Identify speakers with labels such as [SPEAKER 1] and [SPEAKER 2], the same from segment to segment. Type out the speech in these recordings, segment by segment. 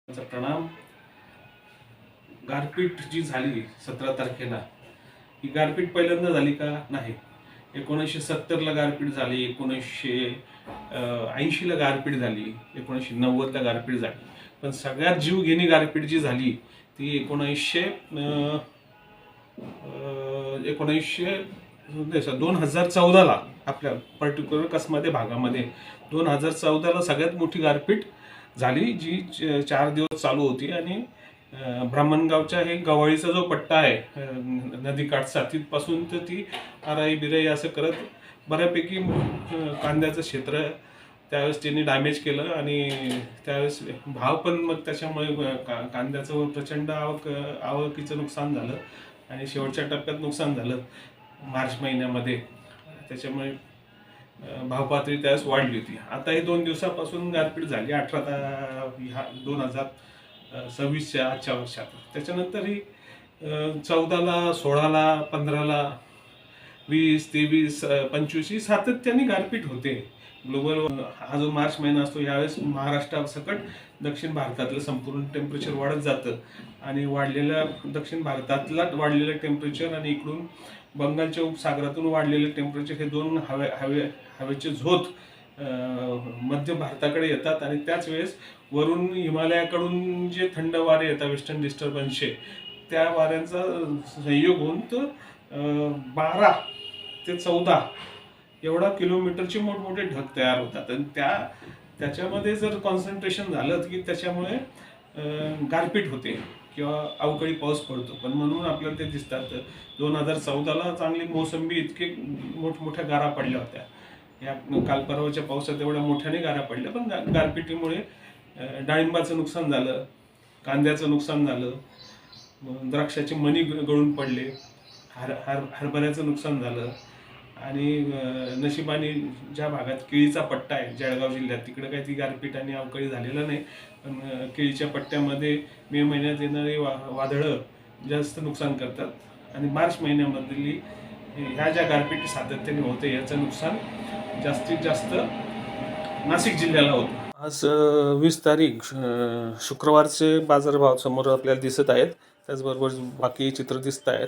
[SPEAKER 1] प्रणाम. गारपीट जी झाली 17 तारखेला, ही गारपीट पहिल्यांदा झाली का? नाही. 1970 ला गारपीट झाली, 1980 ला गारपीट झाली, 1990 ला गारपीट झाली. पण सगळ्यात जीवघेणी गारपीट जी झाली ती 2014 ला आपल्या पर्टिक्युलर कसमध्ये भागामध्ये 2014 ला सगळ्यात मोठी गारपीट झाली, जी 4 दिवस चालू होती. आणि ब्राह्मणगावच्या हे गवळीचा जो पट्टा आहे नदीकाठचा, तिथपासून तर ती आराई बिराई असं करत बऱ्यापैकी कांद्याचं क्षेत्र त्यावेळेस त्यांनी डॅमेज केलं. आणि त्यावेळेस भाव पण मग त्याच्यामुळे कांद्याचं प्रचंड आवकीचं नुकसान झालं आणि शेवटच्या टप्प्यात नुकसान झालं मार्च महिन्यामध्ये. त्याच्यामुळे भावपातळी त्यावेळेस वाढली होती. आता ही 2 दिवसापासून गारपीट झाली 2026च्या आजच्या वर्षात. त्याच्यानंतर ही 14ला, 16ला, 15ला, 20, 23, 25 ही सातत्याने गारपीट होते. ग्लोबल हा जो मार्च महिना असतो यावेळेस महाराष्ट्रासकट दक्षिण भारतातलं संपूर्ण टेम्परेचर वाढत जातं. आणि दक्षिण भारतातला वाढलेलं टेम्परेचर आणि इकडून बंगालच्या उपसागरातून वाढलेलं टेम्परेचर हे दोन हवेचे झोत मध्य भारताकडे येतात. आणि त्याच वेळेस वरून हिमालयाकडून जे थंड वारे येतात वेस्टर्न डिस्टर्बन्सचे, त्या वाऱ्यांचा संयोग होऊन तर 12 ते 14 एवढा किलोमीटरचे मोठमोठे ढग तयार होतात. आणि त्याच्यामध्ये जर कॉन्सन्ट्रेशन झालं की त्याच्यामुळे गारपीट होते किंवा अवकाळी पाऊस पडतो. पण म्हणून आपल्याला ते दिसतात. 2014ला चांगली मोसंबी इतके मोठमोठ्या गारा पडल्या होत्या. या काल परवाच्या पावसात एवढ्या मोठ्याने गारा पडल्या. पण गारपिटीमुळे डाळिंबाचं नुकसान झालं, कांद्याचं नुकसान झालं, द्राक्षाचे मणी गळून पडले, हरभऱ्याचं नुकसान झालं. आणि नशिबाने ज्या भागात केळीचा पट्टा आहे जळगाव जिल्ह्यात, तिकडे काही ती गारपीट आणि अवकाळी झालेलं नाही. पण केळीच्या पट्ट्यामध्ये मे महिन्यात येणारी वादळं जास्त नुकसान करतात. आणि मार्च महिन्यामधली ह्या ज्या गारपीटी सातत्याने होते याचं नुकसान जास्तीत जास्त नाशिक जिल्ह्याला होतं. आज 20 तारीख शुक्रवारचे बाजारभाव समोर आपल्याला दिसत आहेत. त्याचबरोबर बाकी चित्र दिसत आहेत.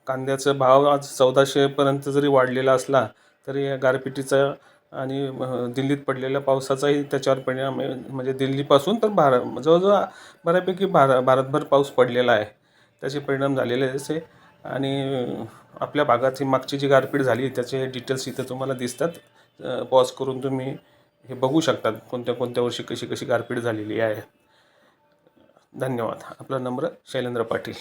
[SPEAKER 1] कांद्याचा भाव आज 1400 पर्यंत जरी वाढलेला असला तरी या गारपिटीचा आणि दिल्लीत पडलेल्या पावसाचाही त्याच्यावर परिणाम आहे. म्हणजे दिल्लीपासून तर जवळजवळ बऱ्यापैकी भारतभर पाऊस पडलेला आहे, त्याचे परिणाम झालेले असे. आणि आपल्या भागात ही मागची जी गारपीट झाली त्याचे डिटेल्स इथे तुम्हाला दिसतात. पॉज करून तुम्ही हे बघू शकतात कोणत्या कोणत्या वर्षी कशी कशी गारपीट झालेली आहे. धन्यवाद. आपला नम्र शैलेंद्र पाटील.